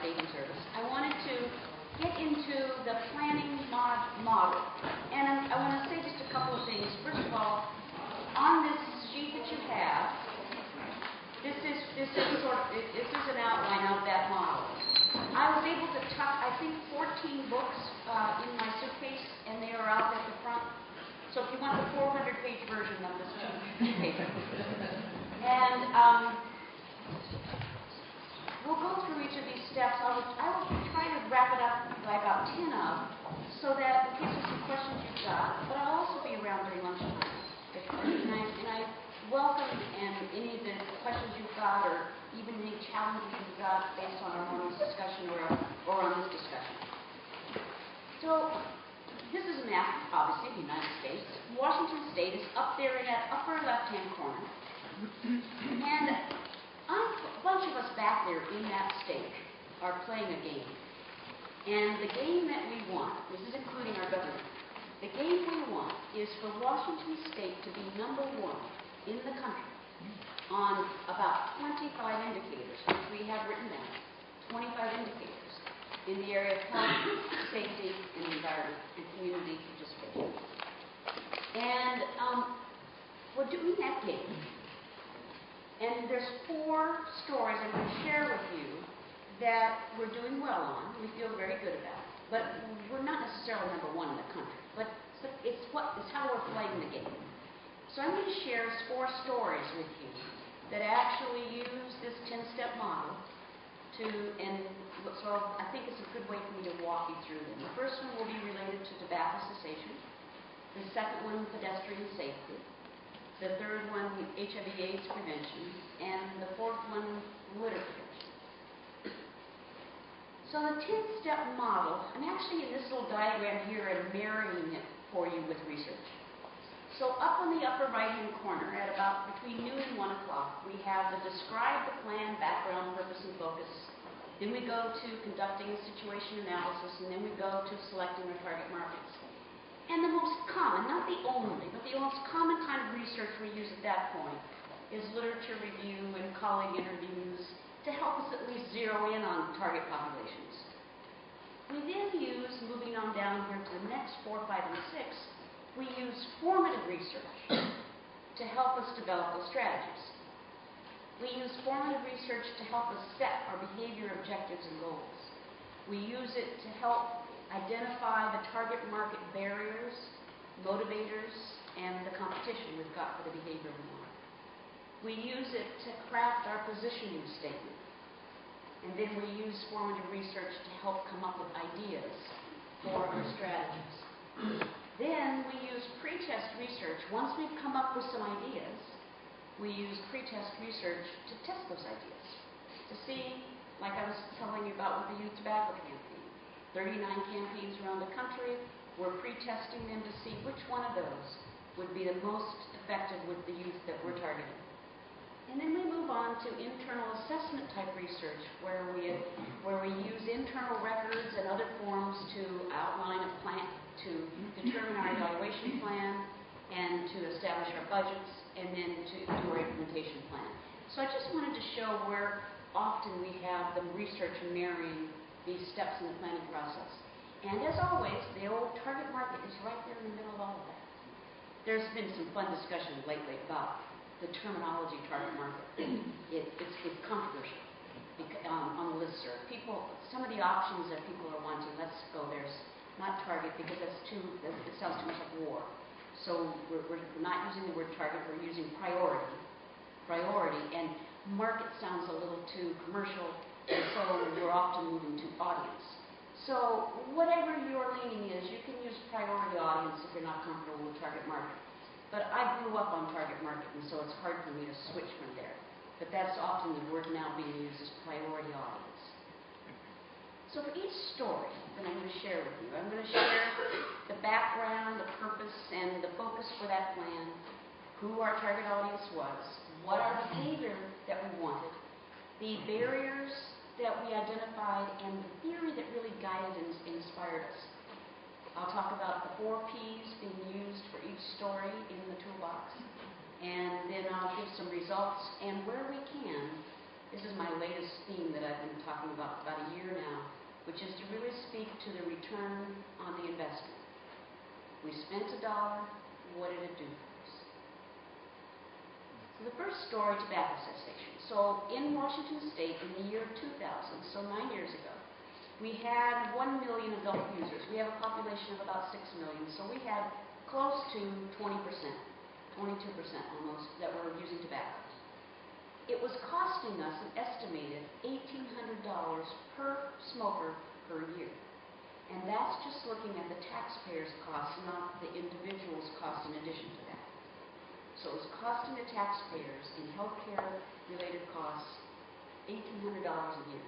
dating service, I wanted to get into the planning model. And I want to say just a couple of things. First of all, on this sheet that you have, this is an outline of that model. I was able to tuck, I think, 14 books in my suitcase, and they are out at the front. So if you want the 400-page version of this paper. And we'll go through each of these steps. I will try to wrap it up by about 10 of, so that in case there's some questions you've got, but I'll also be around during lunchtime. And I welcome any of the questions you've got, or even any challenges you've got based on our morning's discussion or on this discussion. So this is a map, obviously, of the United States. Washington State is up there in that upper left-hand corner. And a bunch of us back there in that state are playing a game. And the game that we want, this is including our government, the game we want is for Washington State to be #1 in the country on about 25 indicators, which we have written down, 25 indicators in the area of health, safety, and environment, and community participation. And we're doing that game. And there's 4 stories I'm going to share with you that we're doing well on, we feel very good about. But we're not necessarily #1 in the country. But it's how we're playing the game. So I'm going to share 4 stories with you that actually use this 10-step model so I think it's a good way for me to walk you through them. The first one will be related to tobacco cessation. The second one, pedestrian safety. The third one, HIV/AIDS prevention. And the fourth one, litter prevention. So the 10-step model, I'm actually in this little diagram here and marrying it for you with research. So up on the upper right-hand corner, at about between noon and 1 o'clock, we have the describe the plan, background, purpose, and focus. Then we go to conducting a situation analysis, and then we go to selecting our target markets. And the most common, not the only, but the most common kind of research we use at that point is literature review and colleague interviews to help us at least zero in on target populations. We then use, moving on down here to the next 4, 5, and 6, we use formative research to help us develop those strategies. We use formative research to help us set our behavior objectives and goals. We use it to help identify the target market barriers, motivators, and the competition we've got for the behavior we want. We use it to craft our positioning statement. And then we use formative research to help come up with ideas for our strategies. Then we use pretest research. Once we've come up with some ideas, we use pretest research to test those ideas. To see, like I was telling you about with the youth tobacco campaign, 39 campaigns around the country, we're pretesting them to see which one of those would be the most effective with the youth that we're targeting. And then we move on to internal assessment type research, where we use internal records and other forms to outline a plan, to determine our evaluation plan, and to establish our budgets, and then to do our implementation plan. So I just wanted to show where often we have the research marrying these steps in the planning process. And as always, the old target market is right there in the middle of all of that. There's been some fun discussion lately about the terminology target market. It's controversial on the listserv. Some of the options that people are wanting, let's go there's not target because it sounds too much like war. So we're not using the word target, we're using priority. And market sounds a little too commercial, and so we're often moving to audience. So whatever your leaning is, you can use priority audience if you're not comfortable with target market. But I grew up on target market, and so it's hard for me to switch from there. But that's often the word now being used as priority audience. So for each story that I'm going to share with you, I'm going to share the background, the purpose, and the focus for that plan, who our target audience was, what our behavior that we wanted, the barriers that we identified, and the theory that really guided and inspired us. I'll talk about the 4 Ps being used for each story in the toolbox, and then I'll give some results, and where we can, This is my latest theme that I've been talking about a year now, which is to really speak to the return on the investment. We spent $1, what did it do for us? So the first story, tobacco cessation. So in Washington State in the year 2000, so 9 years ago, we had 1 million adult users. We have a population of about 6 million, so we had close to 20%, 22% almost, that were using tobacco. It was costing us an estimated $1,800 per smoker per year. And that's just looking at the taxpayers' costs, not the individual's cost in addition to that. So it was costing the taxpayers in healthcare-related costs $1,800 a year.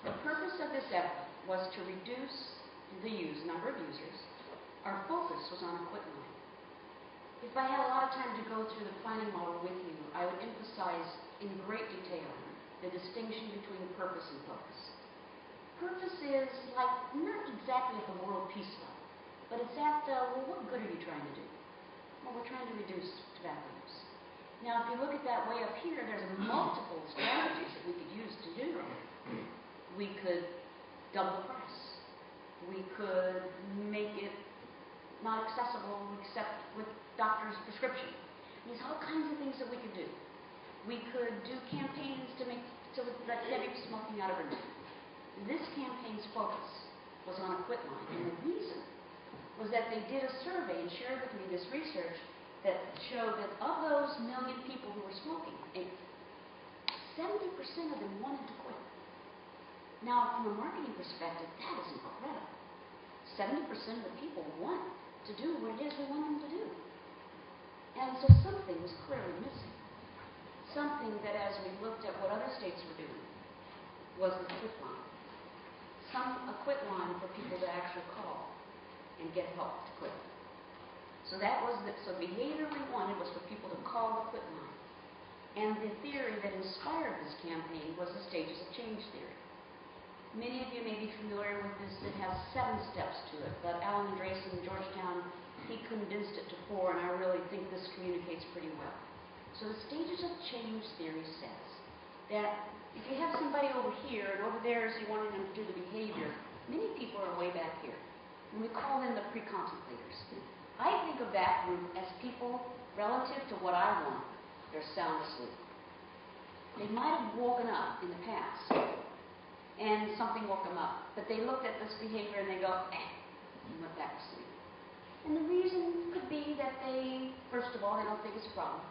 The purpose of this effort was to reduce the number of users. Our focus was on a quit line. If I had a lot of time to go through the planning model with you, I would emphasize in great detail the distinction between purpose and focus. Purpose is like not exactly at the world peace level, but it's at, well, what good are you trying to do? Well, we're trying to reduce tobacco use. Now, if you look at that way up here, there's multiple strategies that we could use to do that. We could double the price. We could make it not accessible except with doctor's prescription. There's all kinds of things that we could do. We could do campaigns to let heavy smoking out of our life. This campaign's focus was on a quit line, and the reason was that they did a survey and shared with me this research that showed that of those million people who were smoking, 70% of them wanted to quit. Now, from a marketing perspective, that is incredible. 70% of the people want to do what it is we want them to do. And so something was clearly missing. Something that, as we looked at what other states were doing, was the quit line. A quit line for people to actually call and get help to quit. So so the behavior we wanted was for people to call the quit line. And the theory that inspired this campaign was the stages of change theory. Many of you may be familiar with this. It has 7 steps to it, but Alan Andreessen in Georgetown, he condensed it to 4, and I really think this communicates pretty well. So the stages of change theory says that if you have somebody over here, and over there is you wanting them to do the behavior, many people are way back here. And we call them the pre-contemplators. I think of that group as people relative to what I want. They're sound asleep. They might have woken up in the past, and something woke them up. But they looked at this behavior and they go, and went back to sleep. And the reason could be that they, first of all, they don't think it's a problem.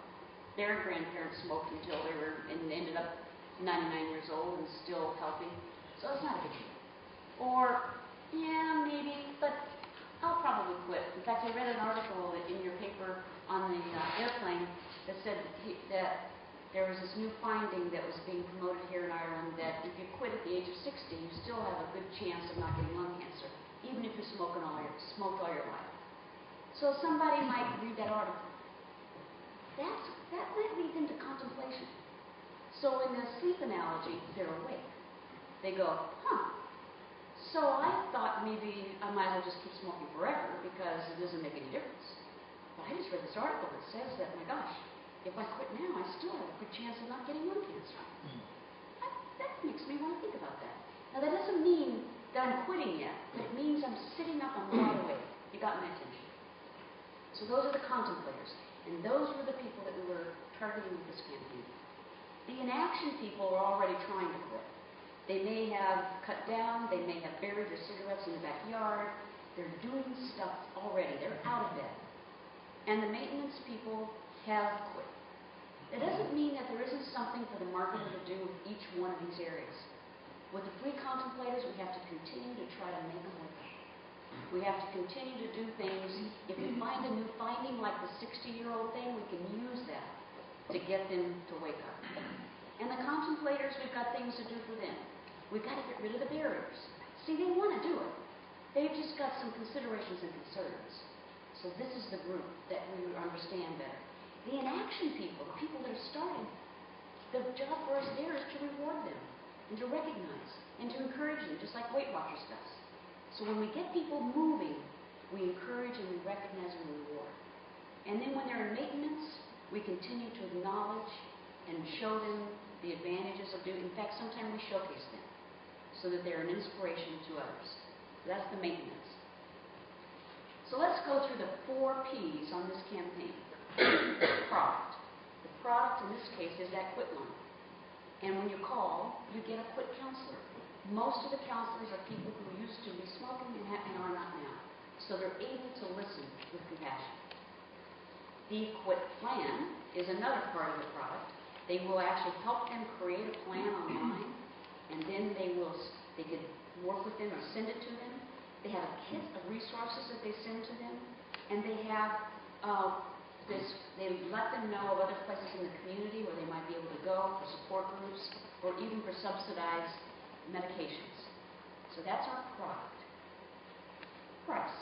Their grandparents smoked until they were, and ended up 99 years old and still healthy. So it's not a big deal. Or, yeah, maybe, but I'll probably quit. In fact, I read an article in your paper on the airplane that said that there was this new finding that was being promoted here in Ireland that if you quit at the age of 60, you still have a good chance of not getting lung cancer, even if you smoked all your life. So somebody might read that article. That might lead them to contemplation. So in the sleep analogy, they're awake. They go, so I thought maybe I might as well just keep smoking forever because it doesn't make any difference. But I just read this article that says that, my gosh, if I quit now, I still have a good chance of not getting lung cancer. That makes me want to think about that. Now, that doesn't mean that I'm quitting yet, but it means I'm sitting up, I'm wide awake. You got my attention. So those are the contemplators, and those were the people that we were targeting with this campaign. The inaction people are already trying to quit. They may have cut down, they may have buried their cigarettes in the backyard. They're doing stuff already. They're out of bed. And the maintenance people have quit. That doesn't mean that there isn't something for the marketer to do with each one of these areas. With the free contemplators, we have to continue to try to make them wake up. We have to continue to do things. If we find a new finding like the 60-year-old thing, we can use that to get them to wake up. And the contemplators, we've got things to do for them. We've got to get rid of the barriers. See, they want to do it. They've just got some considerations and concerns. So this is the group that we understand better. The inaction people, the people that are starting, the job for us there is to reward them and to recognize and to encourage them, just like Weight Watchers does. So when we get people moving, we encourage and we recognize and reward. And then when they're in maintenance, we continue to acknowledge and show them the advantages of doing. In fact, sometimes we showcase them so that they're an inspiration to others. That's the maintenance. So let's go through the 4 P's on this campaign. Product. The product in this case is that quit line. And when you call, you get a quit counselor. Most of the counselors are people who used to be smoking and are not now. So they're able to listen with compassion. The quit plan is another part of the product. They will actually help them create a plan online, and then they could work with them or send it to them. They have a kit of resources that they send to them, and they have they let them know of other places in the community where they might be able to go for support groups or even for subsidized medications. So that's our product. Price.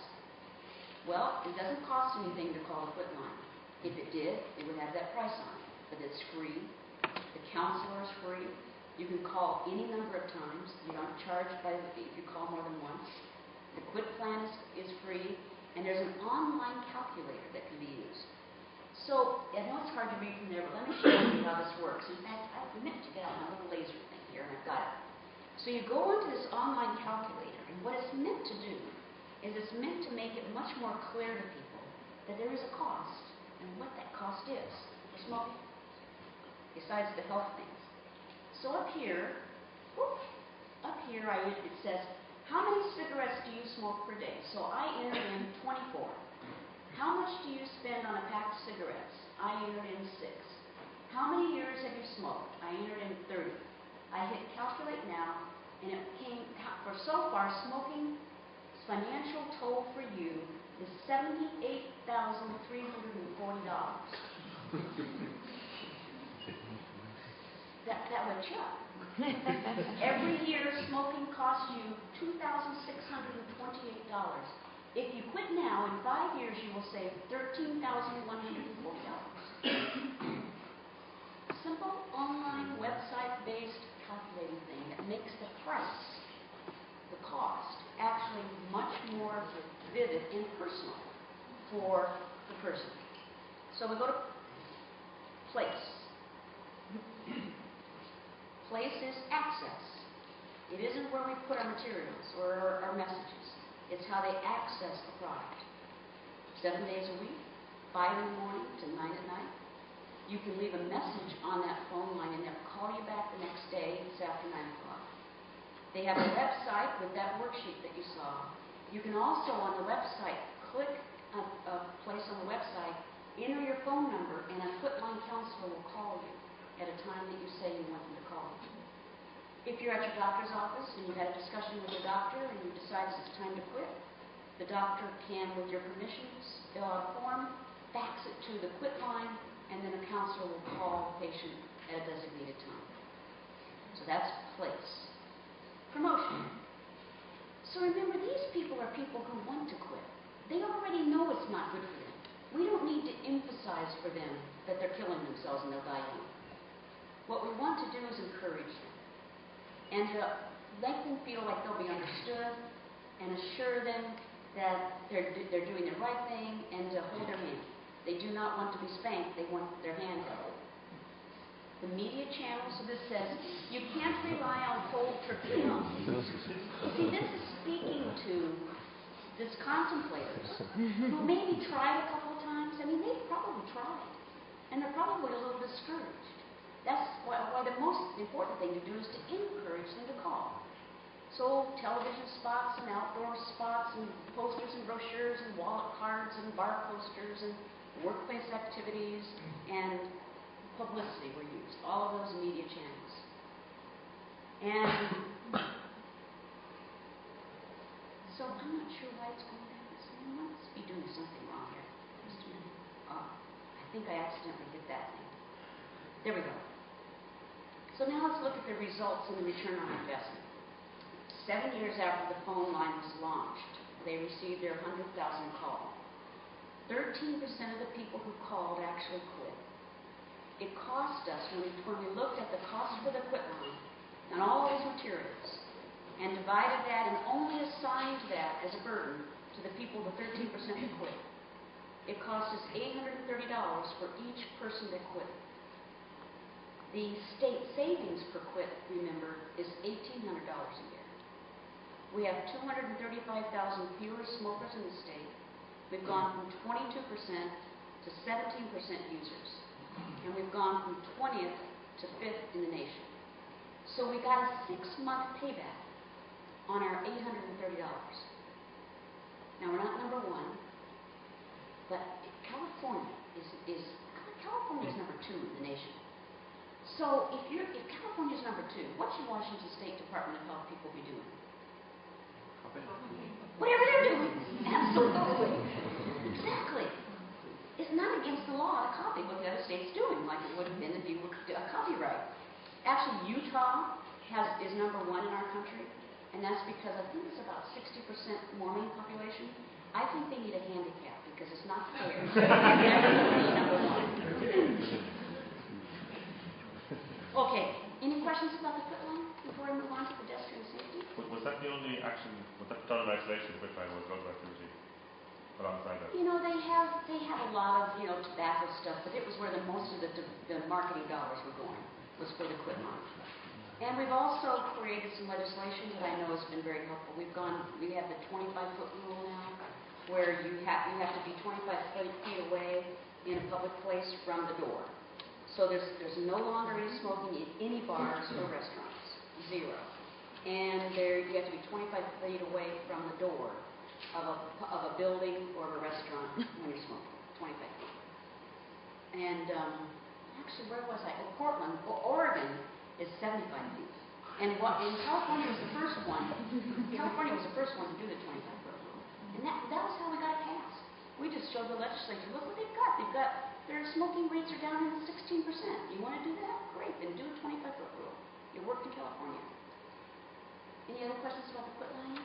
Well, it doesn't cost anything to call the quit line. If it did, it would have that price on it. But it's free. The counselor is free. You can call any number of times. You don't charge if you call more than once. The quit plan is free. And there's an online calculator that can be used. So, I know it's hard to read from there, but let me show you how this works. In fact, I meant to get out my little laser thing here, and I've got it. So you go into this online calculator, and what it's meant to do is it's meant to make it much more clear to people that there is a cost, and what that cost is for smoking, besides the health things. So up here, it says, how many cigarettes do you smoke per day? So I entered in 24. How much do you spend on a pack of cigarettes? I entered in 6. How many years have you smoked? I entered in 30. I hit calculate now, and it came, for so far, smoking's financial toll for you is $78,340. That would chuck. Every year, smoking costs you $2,628. If you quit now, in 5 years, you will save $13,140. Simple online website-based calculating thing that makes the price, the cost, actually much more vivid and personal for the person. So we go to place. Place is access. It isn't where we put our materials or our messages. It's how they access the product. 7 days a week, 5 in the morning to 9 at night. You can leave a message on that phone line and they'll call you back the next day. It's after 9 o'clock. They have a website with that worksheet that you saw. You can also, on the website, click a place on the website, enter your phone number, and a quit line counselor will call you at a time that you say you want them to call you. If you're at your doctor's office and you've had a discussion with your doctor and you decide it's time to quit, the doctor can, with your permission, fill out a form, fax it to the quit line, and then a counselor will call the patient at a designated time. So that's place. Promotion. So remember, these people are people who want to quit. They already know it's not good for them. We don't need to emphasize for them that they're killing themselves and they'll die young. What we want to do is encourage them and to make them feel like they'll be understood and assure them that they're doing the right thing and to hold their hand. They do not want to be spanked, they want their hand held. The media channel, so this says, you can't rely on cold turkey milk. See, this is speaking to these contemplators who maybe tried a couple of times. I mean, they've probably tried, and they're probably a little discouraged. That's why the most important thing to do is to encourage them to call. So television spots and outdoor spots and posters and brochures and wallet cards and bar posters and workplace activities and publicity were used. All of those media channels. And so I'm not sure why it's going down this way. I must be doing something wrong here. Just a minute. I think I accidentally hit that thing. There we go. So now let's look at the results and the return on investment. 7 years after the phone line was launched, they received their 100,000 call. 13% of the people who called actually quit. It cost us, when we looked at the cost for the quit line and all those materials, and divided that and only assigned that as a burden to the people, the 13% that quit, it cost us $830 for each person that quit. The state savings per quit, remember, is $1,800 a year. We have 235,000 fewer smokers in the state. We've gone from 22% to 17% users. And we've gone from 20th to 5th in the nation. So we got a 6-month payback on our $830. Now, we're not number one, but California is number 2 in the nation. So if California's number 2, what should Washington State Department of Health people be doing? Whatever they're doing. Absolutely. Exactly. It's not against the law to copy what the other state's doing, like it would have been if you were a copyright. Actually, Utah is number 1 in our country, and that's because I think it's about 60% Mormon population. I think they need a handicap because it's not fair. They're number 1. Okay, any questions about the quit line before I move on to pedestrian safety? Was that the only action, was that done in isolation, the quit line was drug activity alongside that? You know, they have a lot of, tobacco stuff, but it was where most of the marketing dollars were going, was for the quit line. And we've also created some legislation that I know has been very helpful. We have the 25-foot rule now, where you have to be 25 feet away in a public place from the door. So there's no longer any smoking in any bars or restaurants, 0. And you have to be 25 feet away from the door of a building or a restaurant when you're smoking, 25 feet. And actually, where was I? Oh, Portland, Oregon is 75 feet. And California was the first one. California was the first one to do the 25-foot rule. And that was how we got it passed. We just showed the legislature, look what they've got. Their smoking rates are down in 16%. You want to do that? Great, then do a 25-foot rule. You worked in California. Any other questions about the quit line?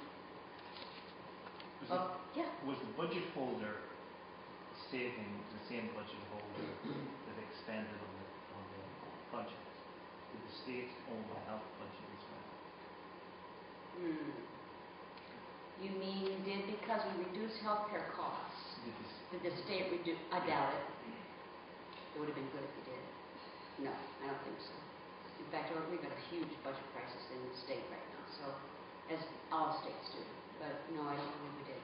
Yeah. Was the budget holder saving the same budget holder that expanded on the budget? Did the state own the health budget as well? You mean because we reduced healthcare costs? Did the state reduce? I doubt it. It would have been good if we did. No, I don't think so. In fact, we've got a huge budget crisis in the state right now, so as all states do. But no, I don't believe we did.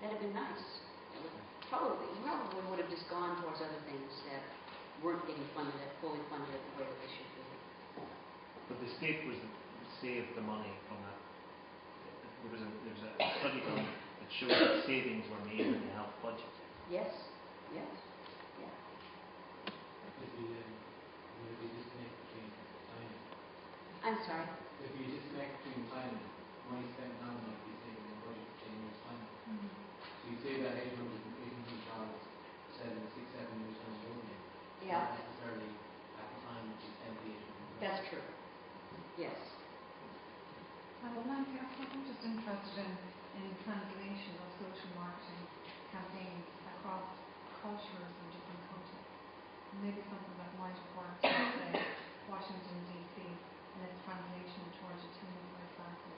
That'd have been nice. It would probably would have just gone towards other things that weren't getting fully funded the way that they should be. But the state saved the money from that. There's a study done that showed that savings were made in the health budget. Yes. Yeah. I'm sorry. If you disconnect between time, money spent now might be saving the budget for 10 years' time. So you say that 800 jobs said in 6-7 years' time only. Yeah. Not necessarily at the time that you spent the 800. That's true. Yes. Well, I'm just interested in translation of social marketing campaigns across cultures and different contexts. Maybe something that might have worked in, say, Washington, D.C., and its translation towards a team, for example.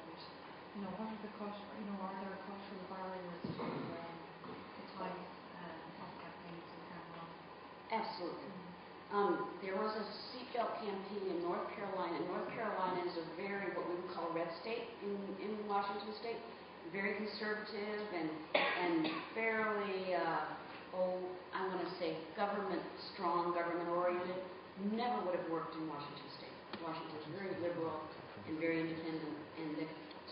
And, what are the are there cultural barriers to the types of campaigns you can run? Absolutely. There was a seatbelt campaign in North Carolina. North Carolina is a very, what we would call a red state in Washington State. Very conservative and fairly, I want to say strong, government-oriented. Never would have worked in Washington State. Washington is very liberal and very independent.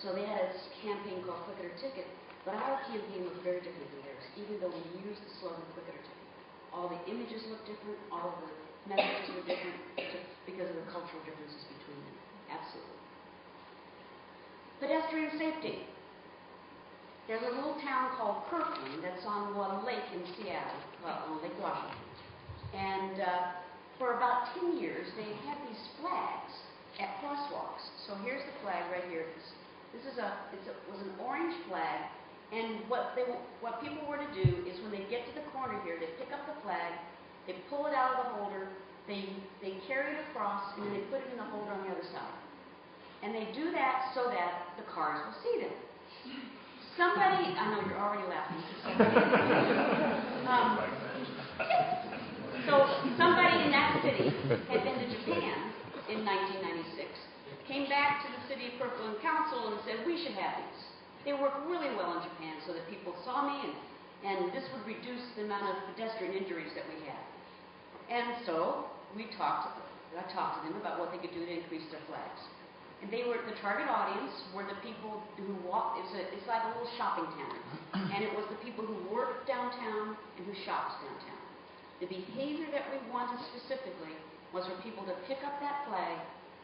So they had a campaign called Click It or Ticket. But our campaign was very different than theirs, even though we used the slogan Click It or Ticket. All the images looked different, all of the messages were different because of the cultural differences between them. Absolutely. Pedestrian safety. There's a little town called Kirkland that's on a lake in Seattle, on Lake Washington. And for about 10 years, they had these flags at crosswalks. So here's the flag right here. This was an orange flag. And what people were to do is when they get to the corner here, they pick up the flag, they pull it out of the holder, they carry it across, and then they put it in the holder on the other side. And they do that so that the cars will see them. Somebody, I know you're already laughing. So somebody in that city had been to Japan in 1996, came back to the City of Kirkland Council and said, we should have these. They work really well in Japan so that people saw me and this would reduce the amount of pedestrian injuries that we have. And so I talked to them about what they could do to increase their flags. And they were, the target audience were the people who walk, it's like a little shopping town. And it was the people who worked downtown and who shopped downtown. The behavior that we wanted specifically was for people to pick up that flag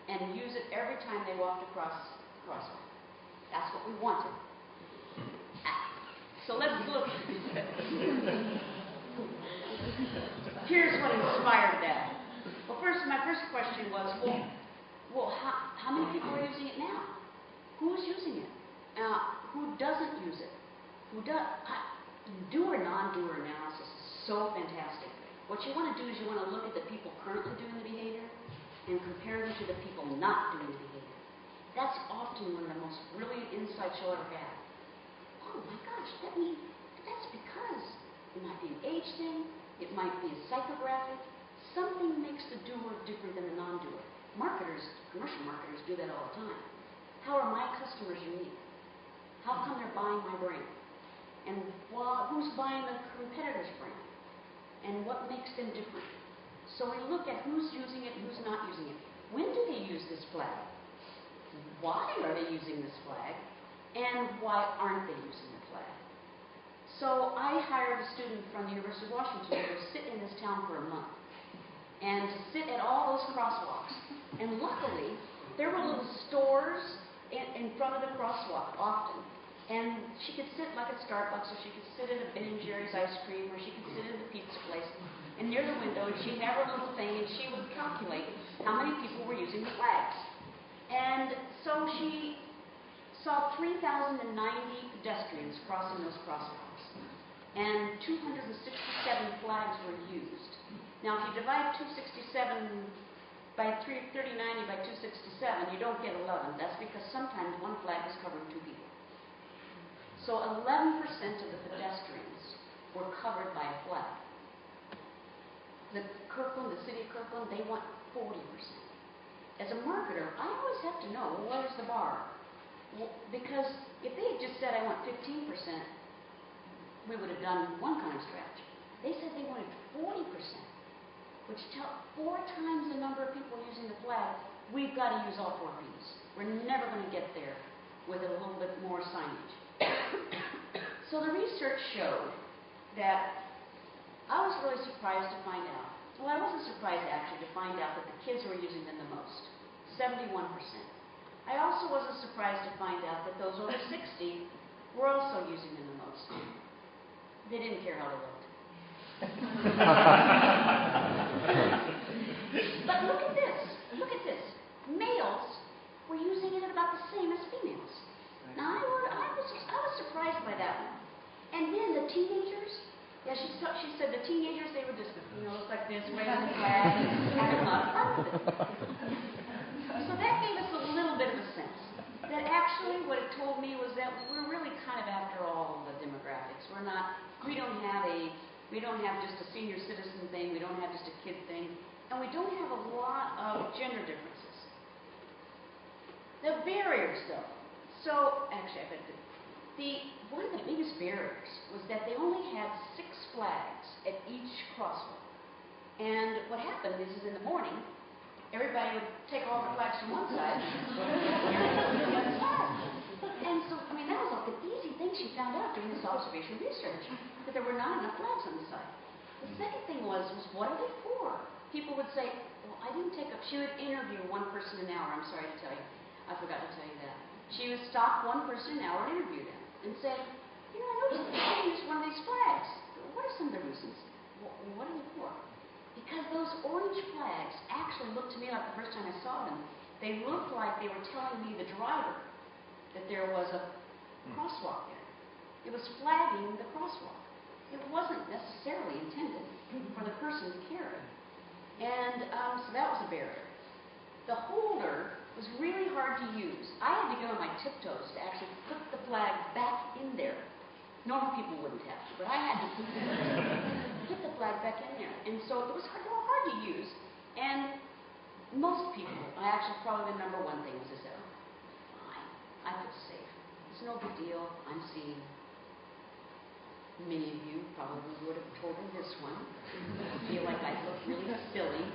and use it every time they walked across the crosswalk. That's what we wanted. So let's look. Here's what inspired that. Well, my first question was, well, how many people are using it now? Who's using it? Who doesn't use it? Doer, non-doer analysis is so fantastic. What you want to do is you want to look at the people currently doing the behavior and compare them to the people not doing the behavior. That's often one of the most brilliant insights you'll ever have. Oh my gosh, that's because it might be an age thing, it might be a psychographic. Something makes the doer different than the non-doer. Marketers, commercial marketers do that all the time. How are my customers unique? How come they're buying my brand? And who's buying the competitor's brand? And what makes them different? So we look at who's using it and who's not using it. When do they use this flag? Why are they using this flag? And why aren't they using the flag? So I hired a student from the University of Washington to sit in this town for a month and to sit at all those crosswalks. And luckily, there were little stores in front of the crosswalk often. And she could sit like a Starbucks, or she could sit at a Ben & Jerry's ice cream, or she could sit at the pizza place. And near the window, she'd have her little thing, and she would calculate how many people were using the flags. And so she saw 3,090 pedestrians crossing those crosswalks. And 267 flags were used. Now, if you divide 267 by 3090 by 267, you don't get 11. That's because sometimes one flag is covering two people. So 11% of the pedestrians were covered by a flag. The city of Kirkland, they want 40%. As a marketer, I always have to know, well, where's the bar? Well, because if they had just said, I want 15%, we would have done one kind of strategy. They said they wanted 40%, which tells 4 times the number of people using the flag. We've got to use all 4 Ps. We're never going to get there with a little bit more signage. So the research showed that I was really surprised to find out. Well, I wasn't surprised actually to find out that the kids were using them the most, 71%. I also wasn't surprised to find out that those over 60 were also using them the most. They didn't care how they looked. But look at this. Look at this. Males were using it at about the same as females. Now, I was surprised by that one. And then the teenagers, yeah, she said the teenagers, they were just, look like this, waving the flag, and having a lot of fun with it. So that gave us a little bit of a sense that actually what it told me was that we're really kind of after all the demographics. We don't have just a senior citizen thing, we don't have just a kid thing, and we don't have a lot of gender differences. The barriers, though. So, actually, I bet one of the biggest barriers was that they only had 6 flags at each crosswalk. And what happened is in the morning, everybody would take all the flags from one side and the other side. And so, that was like an easy thing she found out during this observation research, that there were not enough flags on the side. The second thing was what are they for? People would say, well, I didn't take up, she would interview one person an hour, I'm sorry to tell you. I forgot to tell you that. She would stop one person an hour and interview them and say, I noticed that you use one of these flags. What are some of the reasons? What are they for? Because those orange flags actually looked to me like the first time I saw them, they looked like they were telling me, the driver, that there was a crosswalk there. It was flagging the crosswalk. It wasn't necessarily intended for the person to carry. And so that was a barrier. The holder was really hard to use. I had to go on my tiptoes to actually put the flag back in there. Normal people wouldn't have to, but I had to put the flag back in there. And so it was hard to use. And most people, actually probably the number one thing is they say, oh, fine, I feel safe. It's no big deal. I'm seeing. Many of you probably would have told me this one. I feel like I look really silly.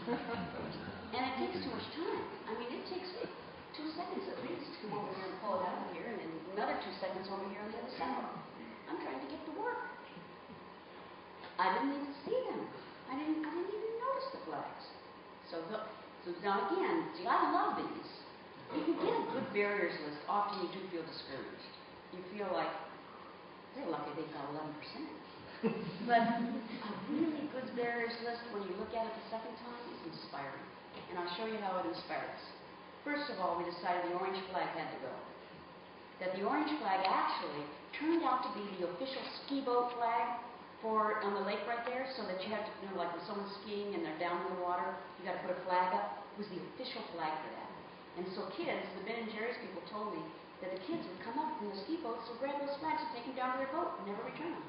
And it takes too much time. I mean, it takes 2 seconds at least to come over here and pull it out of here, and then another 2 seconds over here on the other side. I'm trying to get to work. I didn't even see them. I didn't even notice the flags. So now again, see, I love these. If you get a good barriers list, often you do feel discouraged. You feel like, they're lucky they got 11%. But a really good barriers list, when you look at it the second time, is inspiring. And I'll show you how it inspires. First of all, we decided the orange flag had to go. That the orange flag actually turned out to be the official ski boat flag on the lake right there, so that you have to, like when someone's skiing and they're down in the water, you got to put a flag up. It was the official flag for that. And so kids, the Ben and Jerry's people told me that the kids would come up from the ski boats and grab those flags and take them down to their boat and never return them.